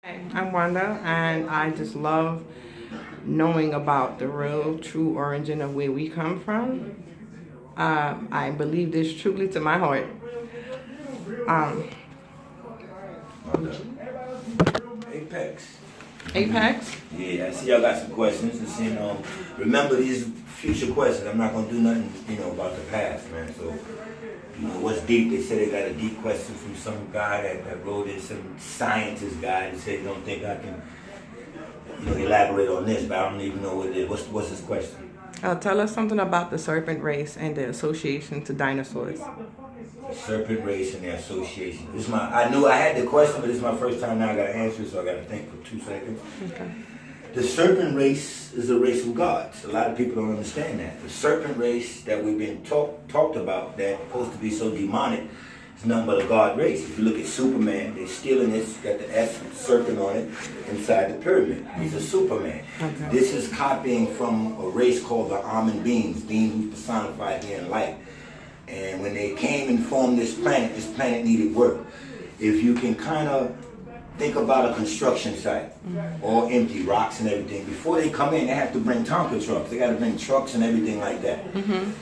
I'm Wanda, and I just love knowing about the real, true origin of where we come from. I believe this truly to my heart. Um, Apex. Apex? Yeah, I see y'all got some questions. And see, remember these future questions. I'm not gonna do nothing, about the past, man. So, what's deep? They said they got a deep question from some guy that wrote it, some scientist guy, that said, "Don't think I can, elaborate on this," but I don't even know what it is. What's his question? Tell us something about the serpent race and the association to dinosaurs. The serpent race and the association. I knew I had the question, but it's my first time now. I gotta answer it, so I gotta think for 2 seconds. Okay. The serpent race is a race of gods. A lot of people don't understand that. The serpent race that we've been talked about, that's supposed to be so demonic, is nothing but a god race. If you look at Superman, they're stealing this, got the S serpent on it inside the pyramid. He's a Superman. Okay. This is copying from a race called the Almond beings who personified here in light. And when they came and formed this planet needed work. If you can kind of think about a construction site, all empty, rocks and everything. Before they come in, they have to bring Tonka trucks. They got to bring trucks and everything like that.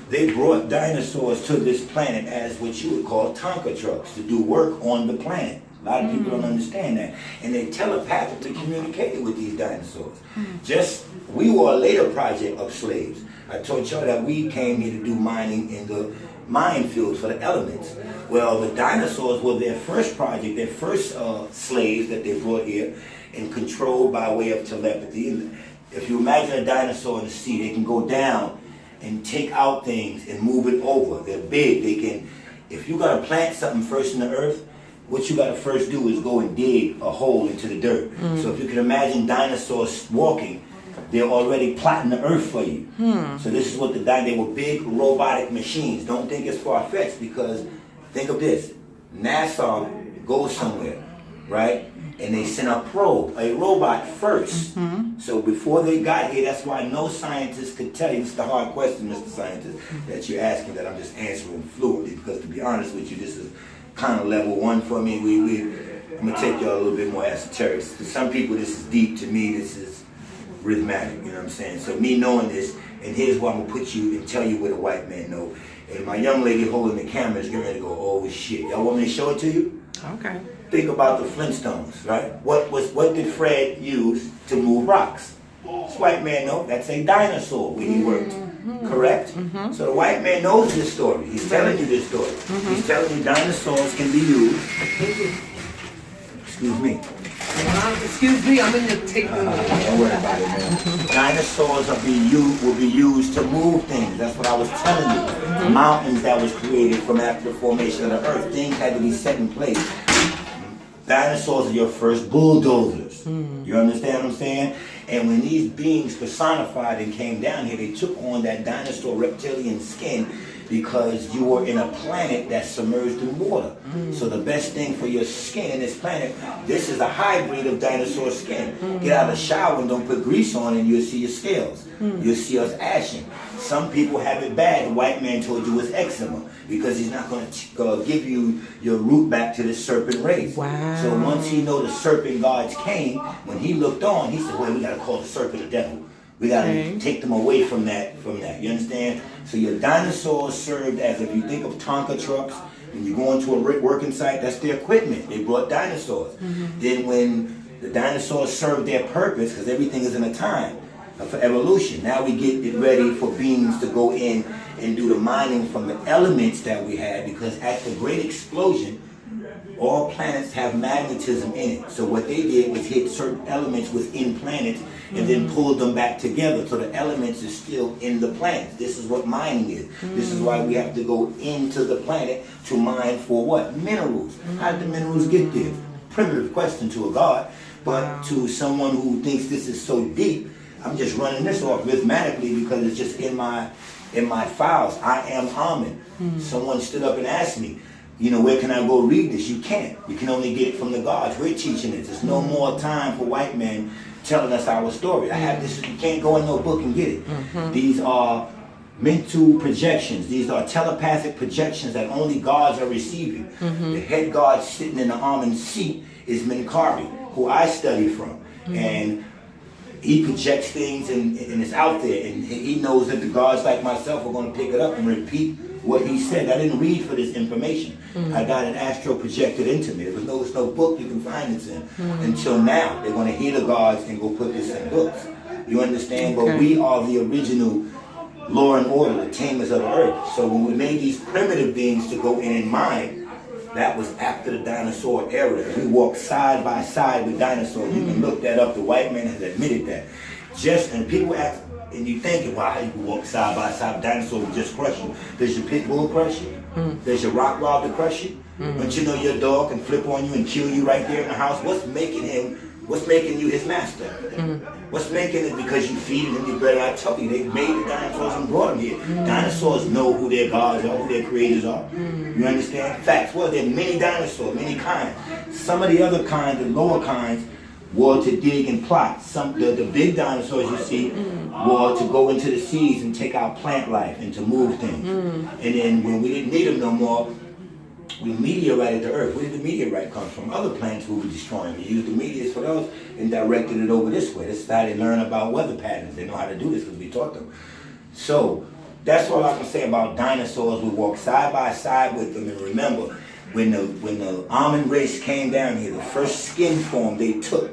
They brought dinosaurs to this planet as what you would call Tonka trucks to do work on the planet. A lot of people don't understand that. And they telepathically communicated with these dinosaurs. We were a later project of slaves. I told y'all that we came here to do mining in the minefields for the elements. Well, the dinosaurs were their first project, their first slaves that they brought here and controlled by way of telepathy. And if you imagine a dinosaur in the sea, they can go down and take out things and move it over. They're big. If you got to plant something first in the earth, what you got to first do is go and dig a hole into the dirt. So if you can imagine dinosaurs walking, they're already plotting the earth for you. So this is what they were big robotic machines. Don't think it's far-fetched, because think of this. NASA goes somewhere, right? And they send a probe, a robot first. So before they got here, that's why no scientist could tell you. This is the hard question, Mr. Scientist, that you're asking, that I'm just answering fluently, because to be honest with you, this is kind of level one for me. I'm going to take y'all a little bit more esoteric. To some people, this is deep. To me, this is rhythmatic, you know what I'm saying? So me knowing this, and here's where I'm gonna put you and tell you what a white man know. And my young lady holding the camera is getting ready to go, oh shit. Y'all want me to show it to you? Okay. Think about the Flintstones, right? What did Fred use to move rocks? This white man know, that's a dinosaur where he worked. Correct? So the white man knows this story. He's telling you this story. He's telling you dinosaurs can be used. Excuse me. Excuse me, I'm in the tape. Don't worry about it, man. Dinosaurs will be used to move things. That's what I was telling you. Mountains that was created from after the formation of the earth. Things had to be set in place. Dinosaurs are your first bulldozers. You understand what I'm saying? And when these beings personified and came down here, they took on that dinosaur reptilian skin, because you were in a planet that's submerged in water. So the best thing for your skin in this planet, this is a hybrid of dinosaur skin. Get out of the shower and don't put grease on, and you'll see your scales. You'll see us ashing. Some people have it bad. The white man told you it's eczema, because he's not going to give you your root back to the serpent race. Wow. So once he know the serpent gods came, when he looked on, he said, well, we got to call the serpent the devil. We got to take them away from that. You understand? So your dinosaurs served as, if you think of Tonka trucks, when you go into a working site, that's their equipment. They brought dinosaurs. Then when the dinosaurs served their purpose, because everything is in a time for evolution, now we get it ready for beings to go in and do the mining from the elements that we had, because at the great explosion, all planets have magnetism in it. So what they did was hit certain elements within planets and then pulled them back together. So the elements are still in the planets. This is what mining is. This is why we have to go into the planet to mine for what? Minerals. How did the minerals get there? Primitive question to a god. But to someone who thinks this is so deep, I'm just running this off rhythmatically, because it's just in my files. I am Amen. Someone stood up and asked me, where can I go read this? You can't. You can only get it from the gods. We're teaching it. There's no more time for white men telling us our story. I have this. You can't go in no book and get it. These are mental projections. These are telepathic projections that only gods are receiving. The head god sitting in the almond seat is Minkari. who I study from. And he projects things and it's out there. And he knows that the gods like myself are going to pick it up and repeat what he said. I didn't read for this information. I got an astro projected into me. There was no book you can find this in. Until now, they're going to hear the gods and go put this in books. You understand? But we are the original law and order, the tamers of the earth. So when we made these primitive beings to go in and mind, that was after the dinosaur era. We walked side by side with dinosaurs. You can look that up. The white man has admitted that. And people ask, and you thinking, wow, how you can walk side by side with dinosaurs and just crush you? Does your pit bull crush you? Does your rock to crush you? Don't you know your dog can flip on you and kill you right there in the house? What's making you his master? What's making it? Because you feed him your bread. I tell you, they made the dinosaurs and brought them here. Dinosaurs know who their gods are, who their creators are. You understand? Facts. Well, there are many dinosaurs, many kinds. Some of the other kinds, the lower kinds, were to dig and plot. The big dinosaurs you see were to go into the seas and take out plant life and to move things. And then when we didn't need them no more, we meteorited the earth. Where did the meteorite come from? Other planets we were destroying. We used the meteors for those and directed it over this way. This is how they learn about weather patterns. They know how to do this because we taught them. So that's all I can say about dinosaurs. We walked side by side with them. And remember, when the almond race came down here, the first skin form they took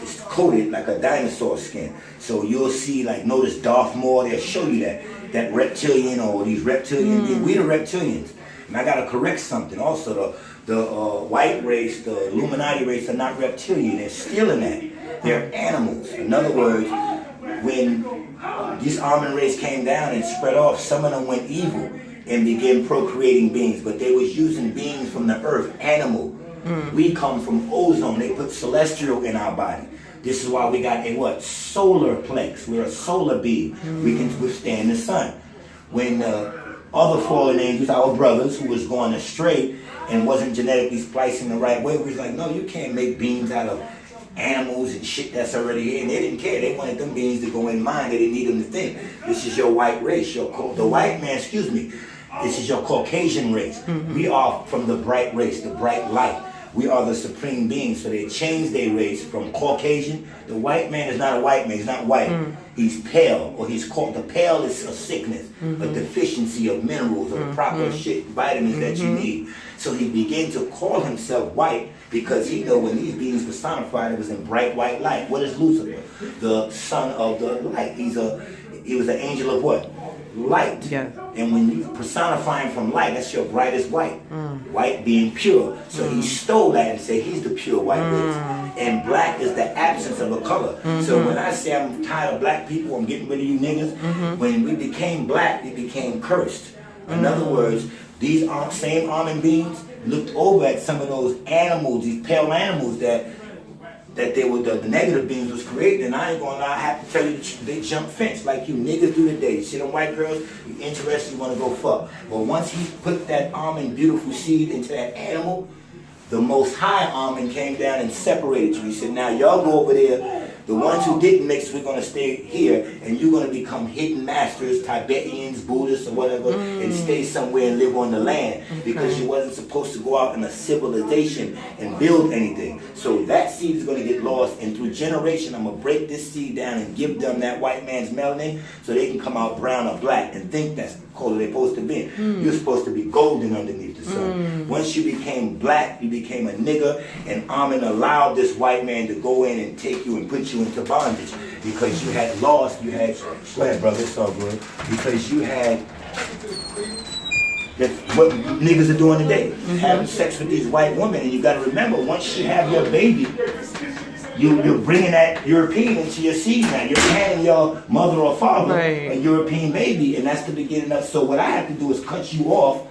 is coated like a dinosaur skin. So you'll see, like, notice Darth Maul, they'll show you that reptilian or these reptilian beings. We the reptilians. And I gotta correct something. Also, the white race, the Illuminati race are not reptilian. They're stealing that. They're animals. In other words, when this almond race came down and spread off, some of them went evil and began procreating beings. But they was using beings from the earth, animal. We come from ozone. They put celestial in our body. This is why we got a what? Solar plex. We're a solar being. We can withstand the sun. When other fallen angels, our brothers who was going astray and wasn't genetically splicing the right way, we was like, no, you can't make beings out of animals and shit that's already here. And they didn't care. They wanted them beings to go in mind. They didn't need them to think. This is your white race. The white man, this is your Caucasian race. We are from the bright race, the bright light. We are the supreme beings. So they changed their race from Caucasian. The white man is not a white man. He's not white. He's pale, or he's called, the pale is a sickness, a deficiency of minerals or proper shit, vitamins that you need. So he began to call himself white because he knew when these beings personified, it was in bright white light. What is Lucifer? The son of the light. He was an angel of what? Light. Yeah. And when you personify him from light, that's your brightest white. White being pure. So he stole that and said he's the pure white race. And black is the absence of a color. So when I say I'm tired of black people, I'm getting rid of you niggas, when we became black, we became cursed. In other words, these same almond beings looked over at some of those animals, these pale animals that they were the negative beings was created, and I ain't gonna lie, I have to tell you, they jump fence like you niggas do today. You see them white girls, you interested, you wanna go fuck. But once he put that almond beautiful seed into that animal, the most high almond came down and separated you. He said, now y'all go over there. The ones who didn't mix, we're gonna stay here, and you're gonna become hidden masters, Tibetans, Buddhists, or whatever, and stay somewhere and live on the land, because you wasn't supposed to go out in a civilization and build anything. So that seed is gonna get lost, and through generation, I'm gonna break this seed down and give them that white man's melanin, so they can come out brown or black and think that's the color they're supposed to be. You're supposed to be golden underneath the sun. Once you became black, you became a nigger, and Amen allowed this white man to go in and take you and put you into bondage because you had lost, go ahead brother, it's all good, because you had what niggas are doing today, having sex with these white women. And you got to remember, once you have your baby, you're bringing that European into your seed now. You're handing your mother or father a European baby, and that's the beginning of. So what I have to do is cut you off,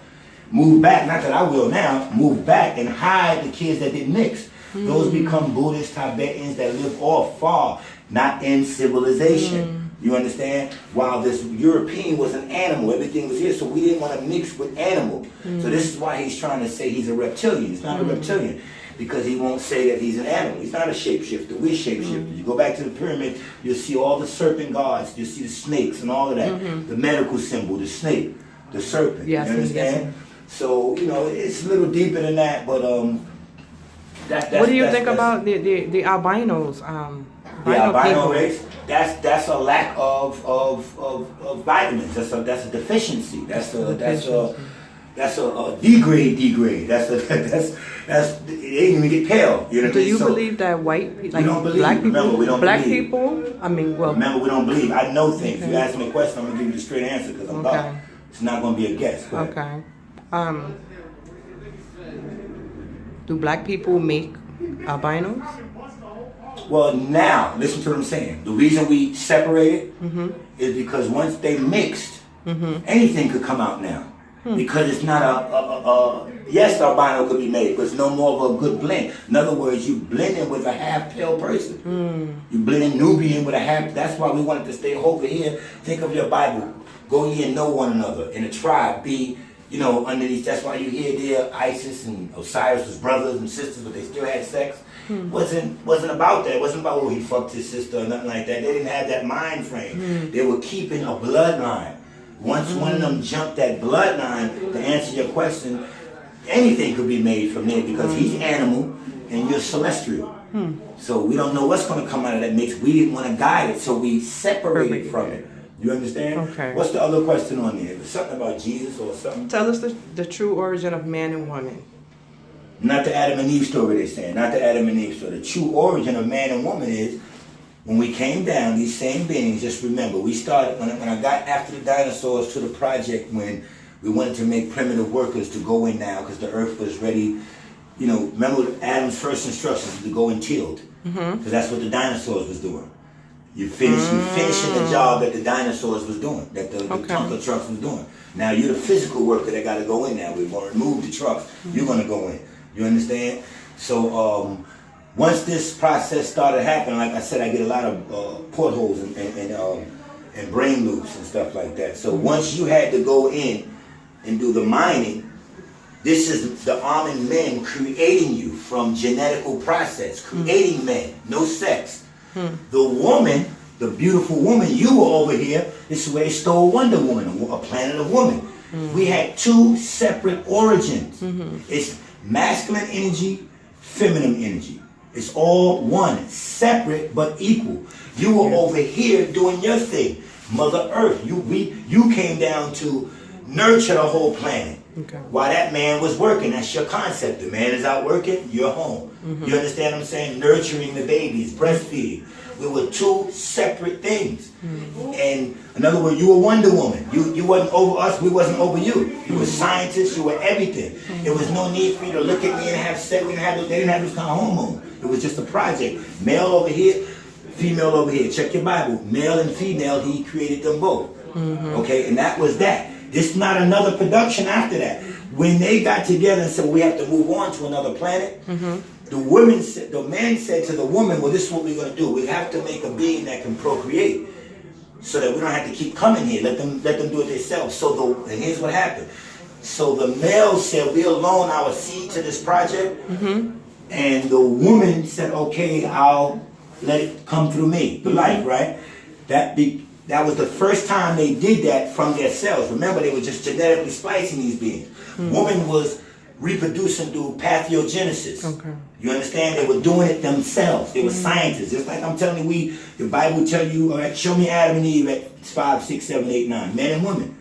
move back, not that I will now, move back and hide the kids that didn't mix. Those become Buddhists, Tibetans that live off far, not in civilization. You understand? While this European was an animal, everything was here, so we didn't want to mix with animal. So this is why he's trying to say he's a reptilian. He's not a reptilian, because he won't say that he's an animal. He's not a shapeshifter. We're shapeshifters. You go back to the pyramid, you'll see all the serpent gods. You'll see the snakes and all of that. The medical symbol, the snake, the serpent. You understand? So, you know, it's a little deeper than that, but What do you think about the albinos? The albino people? race, that's a lack of vitamins. That's a deficiency. That's a degrade. That's they didn't even get pale. You know what I mean? Do you believe that white people, we don't believe. black people, Remember, we don't black believe. people? I mean, well, Remember, we don't believe. I know things. Okay. You ask me a question, I'm gonna give you the straight answer because I'm about. It's not gonna be a guess. Go ahead. okay. Do black people make albinos? Well, now listen to what I'm saying. The reason we separated is because once they mixed, anything could come out now. Because it's not yes, albino could be made, but it's no more of a good blend. In other words, you blending with a half pale person. You blending Nubian with a half. That's why we wanted to stay over here. Think of your Bible. Go ye and know one another. In a tribe, be underneath. That's why you hear there Isis and Osiris was brothers and sisters, but they still had sex. Wasn't about that. It wasn't about he fucked his sister or nothing like that. They didn't have that mind frame. They were keeping a bloodline. Once one of them jumped that bloodline, to answer your question, anything could be made from there because he's animal and you're celestial. So we don't know what's going to come out of that mix. We didn't want to guide it, so we separated from it. You understand? Okay. What's the other question on there? Something about Jesus or something? Tell us the true origin of man and woman. Not the Adam and Eve story, they're saying. Not the Adam and Eve story. The true origin of man and woman is when we came down, these same beings, just remember, we started, when I got after the dinosaurs to the project when we wanted to make primitive workers to go in now because the earth was ready. Remember Adam's first instructions to go and tilled. Because that's what the dinosaurs was doing. You finishing the job that the dinosaurs was doing, that the Tonka trucks was doing. Now you're the physical worker that got to go in now. We're going to remove the trucks. You're going to go in. You understand? So once this process started happening, like I said, I get a lot of portholes and brain loops and stuff like that. So once you had to go in and do the mining, this is the almond men creating you from genetical process, creating men, no sex. The woman, the beautiful woman, you were over here, this is where they stole Wonder Woman, a planet of woman. We had two separate origins. It's masculine energy, feminine energy. It's all one, separate but equal. You were over here doing your thing. Mother Earth, you came down to nurture the whole planet. While that man was working, that's your concept. The man is out working, you're home. You understand what I'm saying? Nurturing the babies, breastfeeding. We were two separate things. And in other words, you were Wonder Woman. You wasn't over us, we wasn't over you. You were scientists, you were everything. There was no need for you to look at me and have sex. They didn't have this kind of hormone. It was just a project. Male over here, female over here. Check your Bible. Male and female, he created them both. Okay, and that was that. This is not another production after that. When they got together and said, well, we have to move on to another planet, the man said to the woman, well, this is what we're going to do. We have to make a being that can procreate so that we don't have to keep coming here. Let them do it themselves. And here's what happened. So the male said, we'll loan our seed to this project. And the woman said, okay, I'll let it come through me, the life, right? That was the first time they did that from their cells. Remember, they were just genetically splicing these beings. Woman was reproducing through pathogenesis. You understand? They were doing it themselves. They were scientists. Just like I'm telling you, the Bible tell you, all right, show me Adam and Eve at 5, 6, 7, 8, 9. Men and women.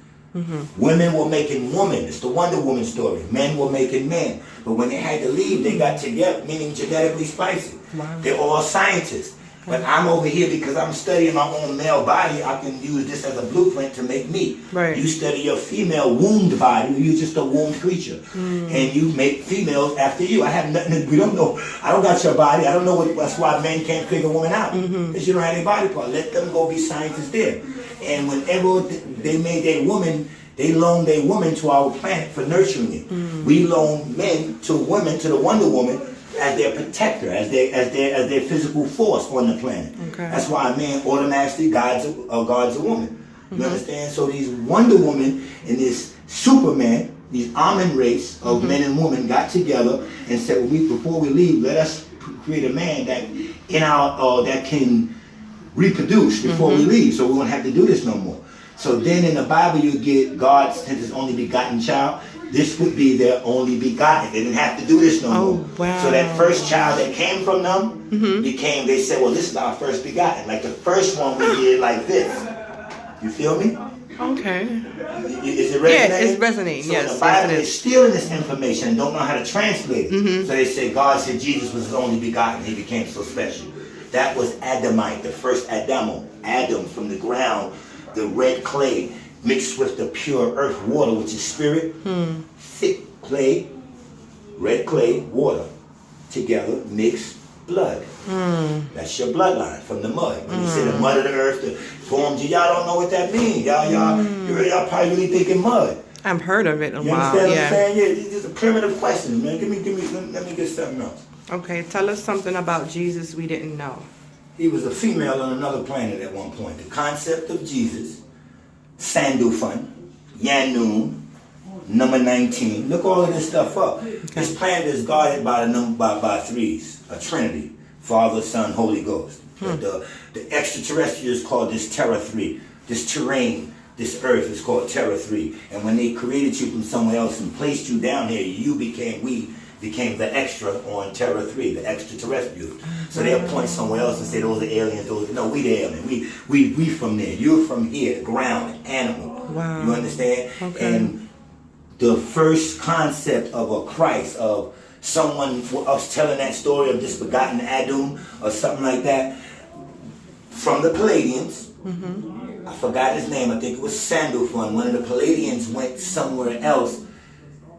Women were making women. It's the Wonder Woman story. Men were making men. But when they had to leave, they got together, meaning genetically splicing. They're all scientists. But I'm over here because I'm studying my own male body. I can use this as a blueprint to make me. You study your female wombed body. You're just a wombed creature. And you make females after you. I have nothing, we don't know. I don't got your body. I don't know that's why men can't figure a woman out. Because you don't have any body part. Let them go be scientists there. And whenever they made their woman, they loaned their woman to our planet for nurturing it. We loan men to women, to the Wonder Woman, as their protector, as their physical force on the planet. That's why a man automatically guards a woman. You understand? So these Wonder Woman and this Superman, these almond race of men and women got together and said, before we leave, let us create a man that can reproduce before we leave, so we won't have to do this no more. So then in the Bible you get God sent his only begotten child. This would be their only begotten. They didn't have to do this no more. Wow. So that first child that came from them became, they said, well, this is our first begotten. Like the first one we did like this. You feel me? Okay. Is it resonating? Yeah, it's resonating. So Yes, the Bible yes, it is is. stealing this information and don't know how to translate it. So they say God said Jesus was his only begotten. He became so special. That was Adamite, the first Adamo. Adam from the ground, the red clay mixed with the pure earth water, which is spirit. Thick clay, red clay, water together, mixed blood. That's your bloodline from the mud. When you say the mud of the earth that formed you, y'all don't know what that means. Y'all probably really thinking mud. I've heard of it a You while. understand what I'm Yeah. saying? Yeah, it's just a primitive question, man. Let me get something else. Okay, tell us something about Jesus we didn't know. He was a female on another planet at one point. The concept of Jesus, Sandufan, Yanun, number 19. Look all of this stuff up. This planet is guarded by by threes, a trinity, Father, Son, Holy Ghost. The extraterrestrials call this Terra 3. This terrain, this earth is called Terra 3. And when they created you from somewhere else and placed you down here, we became the extra on Terra 3, the extraterrestrials. So they'll point somewhere else and say those are aliens. No, we the alien. We from there. You're from here, the ground, animal. Wow. You understand? Okay. And the first concept of a Christ, of someone us telling that story of this begotten Adam or something like that, from the Palladians. I forgot his name. I think it was Sandalphon. One of the Palladians went somewhere else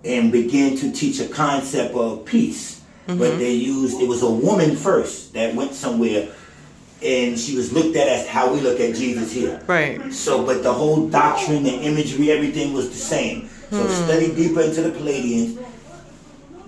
and began to teach a concept of peace. But it was a woman first that went somewhere, and she was looked at as how we look at Jesus here. Right. So, but the whole doctrine, the imagery, everything was the same. So study deeper into the Palladians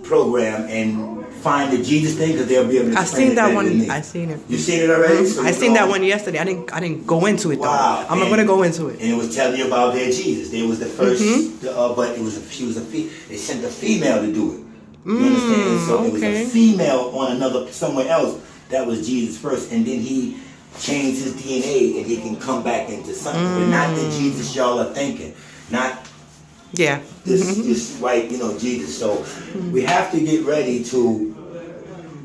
program and find the Jesus thing, because they'll be able to I explain seen it that better one. than me. I seen it. You seen it already? So I seen that one yesterday. I didn't go into it though. Wow. I'm gonna go into it. And it was telling you about their Jesus. They was the first, but they sent a female to do it. You understand? So it was a female on somewhere else that was Jesus first, and then he changed his DNA and he can come back into something, but not the Jesus y'all are thinking, not this white, Jesus. So we have to get ready to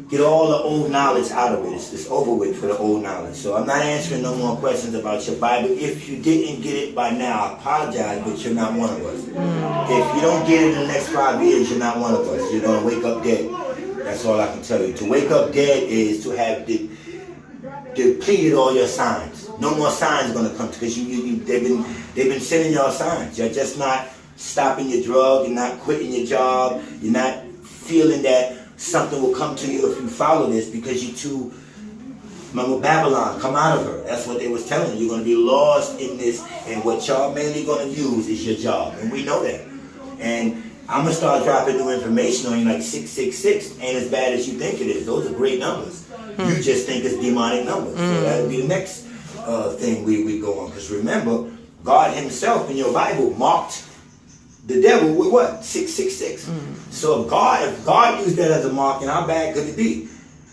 get all the old knowledge out of it. It's over with for the old knowledge. So I'm not answering no more questions about your Bible. If you didn't get it by now, I apologize, but you're not one of us. If you don't get it in the next 5 years, you're not one of us. You're going to wake up dead. That's all I can tell you. To wake up dead is to have depleted all your signs. No more signs going to come, because they've been sending y'all signs. You're just not stopping your drug. You're not quitting your job. You're not feeling that something will come to you if you follow this, because you too, remember Babylon, come out of her. That's what they was telling you. You're going to be lost in this, and what y'all mainly going to use is your job, and we know that. And I'm going to start dropping new information on you, like 666 ain't as bad as you think it is. Those are great numbers. You just think it's demonic numbers. So that'll be the next thing we go on. Because remember, God himself in your Bible marked the devil with what? 666. So if God used that as a mark, and how bad could it be?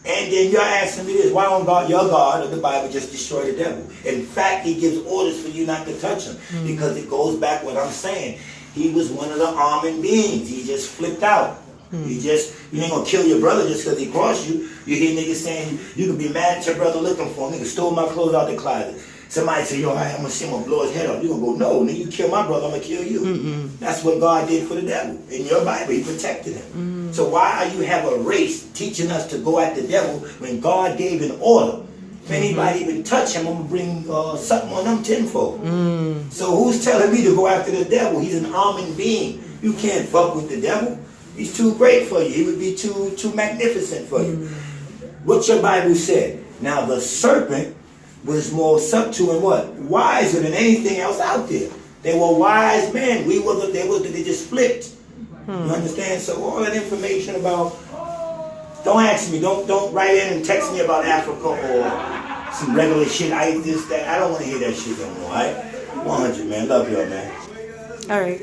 And then you're asking me this: why don't your God of the Bible just destroy the devil? In fact, he gives orders for you not to touch him, because it goes back what I'm saying. He was one of the almond beings. He just flipped out. You ain't gonna kill your brother just because he crossed you. You hear niggas saying you can be mad at your brother looking for him. Nigga stole my clothes out the closet. Somebody say, yo, I'm gonna see him, I'm gonna blow his head off. You gonna go, no, nigga, you kill my brother, I'm gonna kill you. That's what God did for the devil. In your Bible, he protected him. So why are you have a race teaching us to go at the devil when God gave an order? If anybody even touch him, I'm gonna bring something on them tenfold. So who's telling me to go after the devil? He's an almond being. You can't fuck with the devil. He's too great for you. He would be too magnificent for you. What your Bible said. Now the serpent was more subtle and what? Wiser than anything else out there. They were wise men. They just flipped. You understand? So all that information about, don't ask me, don't write in and text me about Africa or some regular shit. That. I don't want to hear that shit no more. All right? 100, man. Love y'all, man. All right.